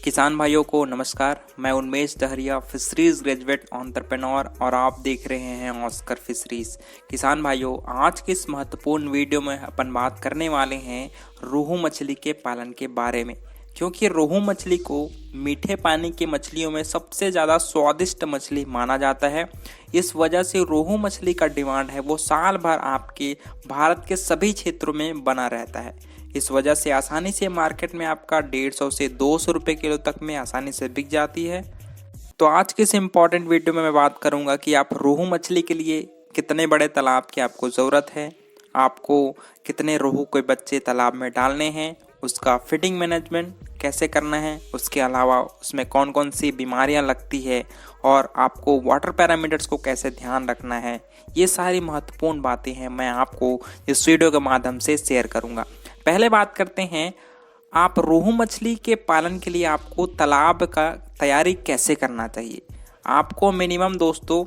किसान भाइयों को नमस्कार। मैं उन्मेष दहरिया, फिशरीज ग्रेजुएट एंटरप्रेन्योर और आप देख रहे हैं ऑस्कर फिशरीज। किसान भाइयों, आज के इस महत्वपूर्ण वीडियो में अपन बात करने वाले हैं रोहू मछली के पालन के बारे में, क्योंकि रोहू मछली को मीठे पानी की मछलियों में सबसे ज़्यादा स्वादिष्ट मछली माना जाता है। इस वजह से रोहू मछली का डिमांड है वो साल भर आपके भारत के सभी क्षेत्रों में बना रहता है। इस वजह से आसानी से मार्केट में आपका 150 से 200 रुपये किलो तक में आसानी से बिक जाती है। तो आज के इस इम्पॉर्टेंट वीडियो में मैं बात करूंगा कि आप रोहू मछली के लिए कितने बड़े तालाब की आपको ज़रूरत है, आपको कितने रोहू के बच्चे तालाब में डालने हैं, उसका फीडिंग मैनेजमेंट कैसे करना है, उसके अलावा उसमें कौन कौन सी बीमारियां लगती है और आपको वाटर पैरामीटर्स को कैसे ध्यान रखना है। ये सारी महत्वपूर्ण बातें हैं मैं आपको इस वीडियो के माध्यम से शेयर करूंगा। पहले बात करते हैं, आप रोहू मछली के पालन के लिए आपको तालाब का तैयारी कैसे करना चाहिए। आपको मिनिमम दोस्तों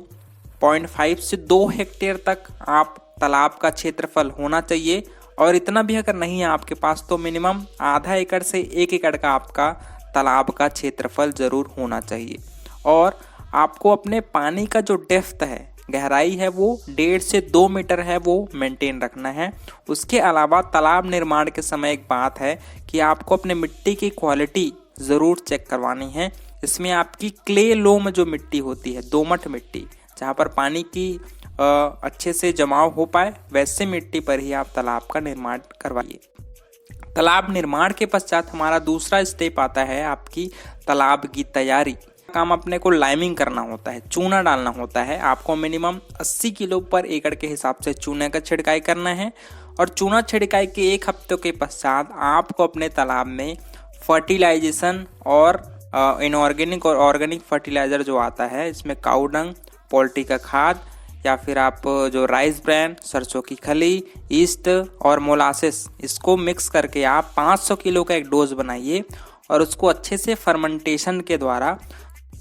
0.5 से 2 हेक्टेयर तक आप तालाब का क्षेत्रफल होना चाहिए, और इतना भी अगर नहीं है आपके पास तो मिनिमम आधा एकड़ से 1 एकड़ का आपका तालाब का क्षेत्रफल जरूर होना चाहिए। और आपको अपने पानी का जो डेप्थ है, गहराई है, वो 1.5 से 2 मीटर है, वो मेंटेन रखना है। उसके अलावा तालाब निर्माण के समय एक बात है कि आपको अपने मिट्टी की क्वालिटी ज़रूर चेक करवानी है। इसमें आपकी क्ले लोम जो मिट्टी होती है, दोमट मिट्टी, जहाँ पर पानी की अच्छे से जमाव हो पाए, वैसे मिट्टी पर ही आप तालाब का निर्माण करवाइए। तालाब निर्माण के पश्चात हमारा दूसरा स्टेप आता है आपकी तालाब की तैयारी। काम अपने को लाइमिंग करना होता है, चूना डालना होता है। आपको मिनिमम 80 किलो पर एकड़ के हिसाब से चूने का छिड़काई करना है, और चूना छिड़काई के 1 हफ्ते के पश्चात आपको अपने तालाब में फर्टिलाइजेशन और इनऑर्गेनिक और ऑर्गेनिक फर्टिलाइजर जो आता है, इसमें काऊ डंग, पोल्ट्री का खाद, या फिर आप जो राइस ब्रैन, सरसों की खली, ईस्ट और मोलासेस, इसको मिक्स करके आप 500 किलो का एक डोज बनाइए और उसको अच्छे से फर्मेंटेशन के द्वारा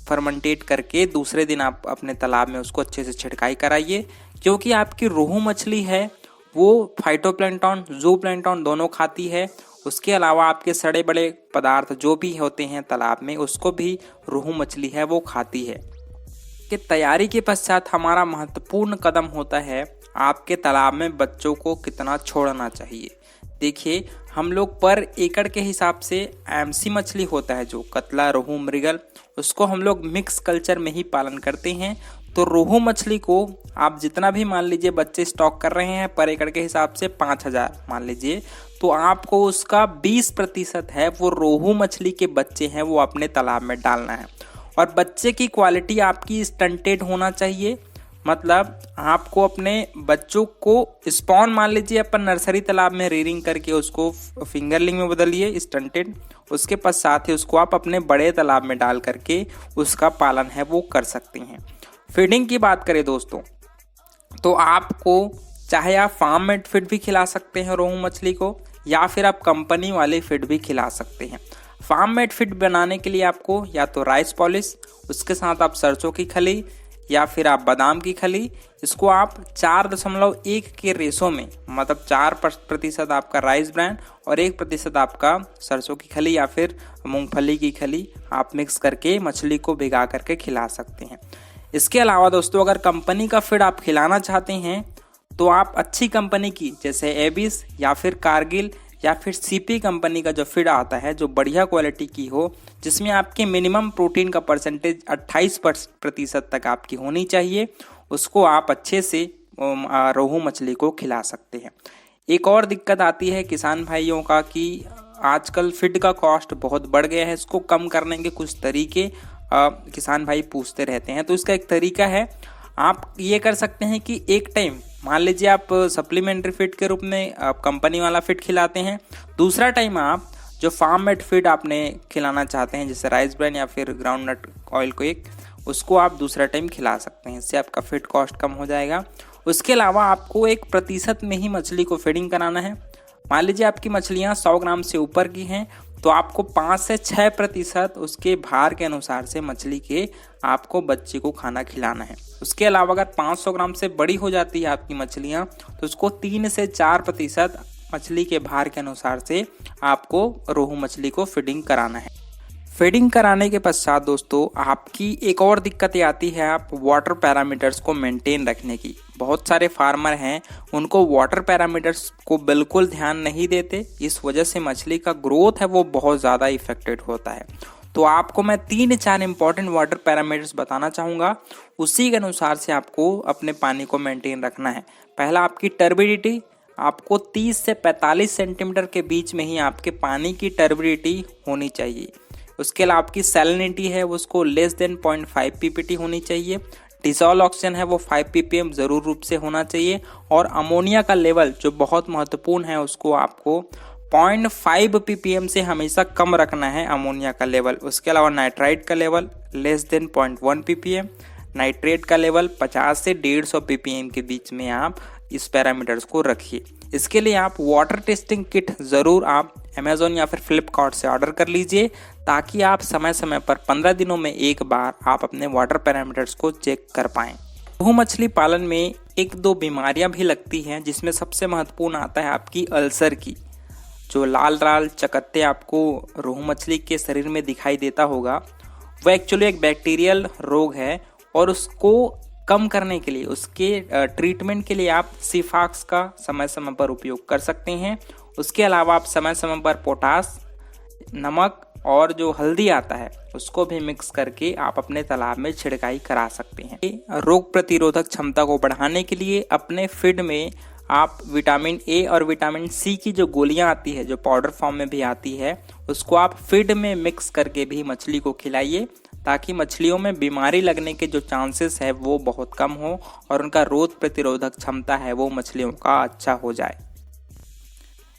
फर्मेंटेट करके दूसरे दिन आप अपने तालाब में उसको अच्छे से छिड़काई कराइए। क्योंकि आपकी रोहू मछली है वो फाइटोप्लैंक्टन, ज़ूप्लैंक्टन दोनों खाती है। उसके अलावा आपके सड़े बड़े पदार्थ जो भी होते हैं तालाब में, उसको भी रोहू मछली है वो खाती है। कि तैयारी के पश्चात हमारा महत्वपूर्ण कदम होता है आपके तालाब में बच्चों को कितना छोड़ना चाहिए। देखिए, हम लोग पर एकड़ के हिसाब से एमसी मछली होता है, जो कतला, रोहू, मृगल, उसको हम लोग मिक्स कल्चर में ही पालन करते हैं। तो रोहू मछली को आप जितना भी मान लीजिए बच्चे स्टॉक कर रहे हैं पर एकड़ के हिसाब से 5000 मान लीजिए, तो आपको उसका 20% है वो रोहू मछली के बच्चे हैं वो अपने तालाब में डालना है। और बच्चे की क्वालिटी आपकी स्टंटेड होना चाहिए, मतलब आपको अपने बच्चों को स्पॉन मान लीजिए अपन नर्सरी तालाब में रेयरिंग करके उसको फिंगरलिंग में बदलिए स्टंटेड। उसके पश्चात ही उसको आप अपने बड़े तालाब में डाल करके उसका पालन है वो कर सकते हैं। फीडिंग की बात करें दोस्तों, तो आपको चाहे आप फार्म मेड फीड भी खिला सकते हैं रोहू मछली को, या फिर आप कंपनी वाले फीड भी खिला सकते हैं। फार्म मेड फीड बनाने के लिए आपको या तो राइस पॉलिश, उसके साथ आप सरसों की खली या फिर आप बादाम की खली, इसको आप 4.1 के रेशो में, मतलब 4% आपका राइस ब्रांड और 1% आपका सरसों की खली या फिर मूंगफली की खली आप मिक्स करके मछली को भिगा करके खिला सकते हैं। इसके अलावा दोस्तों, अगर कंपनी का फीड आप खिलाना चाहते हैं तो आप अच्छी कंपनी की जैसे एबिस या फिर कारगिल या फिर सीपी कंपनी का जो फीड आता है, जो बढ़िया क्वालिटी की हो, जिसमें आपके मिनिमम प्रोटीन का परसेंटेज 28% तक आपकी होनी चाहिए, उसको आप अच्छे से रोहू मछली को खिला सकते हैं। एक और दिक्कत आती है किसान भाइयों का कि आजकल फीड का कॉस्ट बहुत बढ़ गया है। इसको कम करने के कुछ तरीके किसान भाई पूछते रहते हैं। तो इसका एक तरीका है, आप ये कर सकते हैं कि एक टाइम मान लीजिए आप सप्लीमेंट्री फीड के रूप में आप कंपनी वाला फीड खिलाते हैं, दूसरा टाइम आप जो फार्म मेड फीड आपने खिलाना चाहते हैं जैसे राइस ब्रान या फिर ग्राउंड नट ऑयल केक, उसको आप दूसरा टाइम खिला सकते हैं। इससे आपका फीड कॉस्ट कम हो जाएगा। उसके अलावा आपको 1% में ही मछली को फीडिंग कराना है। मान लीजिए आपकी मछलियाँ 100 ग्राम से ऊपर की हैं तो आपको 5 से 6% उसके भार के अनुसार से मछली के आपको बच्चे को खाना खिलाना है। उसके अलावा अगर 500 ग्राम से बड़ी हो जाती है आपकी मछलियाँ तो उसको 3 से 4% मछली के भार के अनुसार से आपको रोहू मछली को फीडिंग कराना है। फीडिंग कराने के पश्चात दोस्तों आपकी एक और दिक्कत ये आती है आप वाटर पैरामीटर्स को मेंटेन रखने की। बहुत सारे फार्मर हैं उनको वाटर पैरामीटर्स को बिल्कुल ध्यान नहीं देते, इस वजह से मछली का ग्रोथ है वो बहुत ज़्यादा इफेक्टेड होता है। तो आपको मैं 3-4 इंपॉर्टेंट वाटर पैरामीटर्स बताना चाहूँगा, उसी के अनुसार से आपको अपने पानी को मेंटेन रखना है। पहला आपकी टर्बिडिटी, आपको 30 से 45 सेंटीमीटर के बीच में ही आपके पानी की टर्बिडिटी होनी चाहिए। उसके अलावा आपकी सैलिनिटी है उसको लेस देन 0.5 ppt होनी चाहिए। डिसॉल्व ऑक्सीजन है वो 5 ppm ज़रूर रूप से होना चाहिए। और अमोनिया का लेवल जो बहुत महत्वपूर्ण है उसको आपको 0.5 ppm से हमेशा कम रखना है अमोनिया का लेवल। उसके अलावा नाइट्राइट का level less than 0.1 ppm, nitrate का लेवल 50 से 150 ppm के बीच में आप इस पैरामीटर्स को रखिए। इसके लिए आप वाटर टेस्टिंग किट ज़रूर आप अमेज़ॉन या फिर फ्लिपकार्ट से ऑर्डर कर लीजिए, ताकि आप समय समय पर 15 दिनों में एक बार आप अपने वाटर पैरामीटर्स को चेक कर पाएँ। रोहू मछली पालन में 1-2 बीमारियां भी लगती हैं, जिसमें सबसे महत्वपूर्ण आता है आपकी अल्सर की। जो लाल लाल चकत्ते आपको रोहू मछली के शरीर में दिखाई देता होगा वो एक्चुअली एक बैक्टीरियल रोग है, और उसको कम करने के लिए उसके ट्रीटमेंट के लिए आप सिफाक्स का समय समय पर उपयोग कर सकते हैं। उसके अलावा आप समय समय पर पोटास, नमक और जो हल्दी आता है उसको भी मिक्स करके आप अपने तालाब में छिड़काई करा सकते हैं। रोग प्रतिरोधक क्षमता को बढ़ाने के लिए अपने फीड में आप विटामिन ए और विटामिन सी की जो गोलियां आती है, जो पाउडर फॉर्म में भी आती है, उसको आप फीड में मिक्स करके भी मछली को खिलाइए, ताकि मछलियों में बीमारी लगने के जो चांसेस है वो बहुत कम हो और उनका रोग प्रतिरोधक क्षमता है वो मछलियों का अच्छा हो जाए।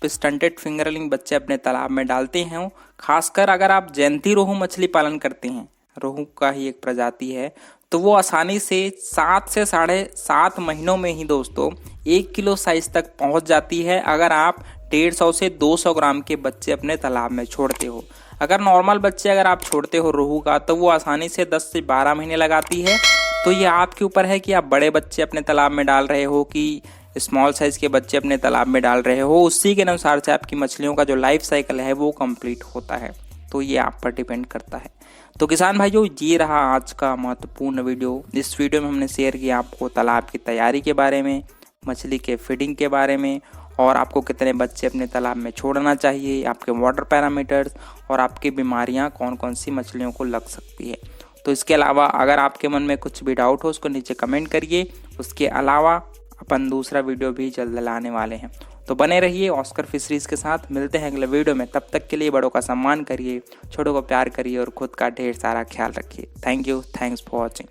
स्टंटेड फिंगरलिंग बच्चे अपने तालाब में डालते हैं, खासकर अगर आप जयंती रोहू मछली पालन करते हैं, रोहू का ही एक प्रजाति है, तो वो आसानी से 7 से 7.5 महीनों में ही दोस्तों 1 किलो साइज तक पहुंच जाती है, अगर आप 150 से 200 ग्राम के बच्चे अपने तालाब में छोड़ते हो। अगर नॉर्मल बच्चे अगर आप छोड़ते हो रोहू का, तो वो आसानी से 10 से 12 महीने लगाती है। तो ये आपके ऊपर है कि आप बड़े बच्चे अपने तालाब में डाल रहे हो कि स्मॉल साइज के बच्चे अपने तालाब में डाल रहे हो, उसी के अनुसार से आपकी मछलियों का जो लाइफ साइकिल है वो कंप्लीट होता है। तो ये आप पर डिपेंड करता है। तो किसान भाइयों, ये रहा आज का महत्वपूर्ण वीडियो। इस वीडियो में हमने शेयर किया आपको तालाब की तैयारी के बारे में, मछली के फीडिंग के बारे में, और आपको कितने बच्चे अपने तालाब में छोड़ना चाहिए, आपके वाटर पैरामीटर्स और आपकी बीमारियां कौन कौन सी मछलियों को लग सकती है। तो इसके अलावा अगर आपके मन में कुछ भी डाउट हो उसको नीचे कमेंट करिए। उसके अलावा अपन दूसरा वीडियो भी जल्द लाने वाले हैं, तो बने रहिए ऑस्कर फिशरीज के साथ। मिलते हैं अगले वीडियो में, तब तक के लिए बड़ों का सम्मान करिए, छोटों को प्यार करिए और खुद का ढेर सारा ख्याल रखिए। Thank you, thanks for watching.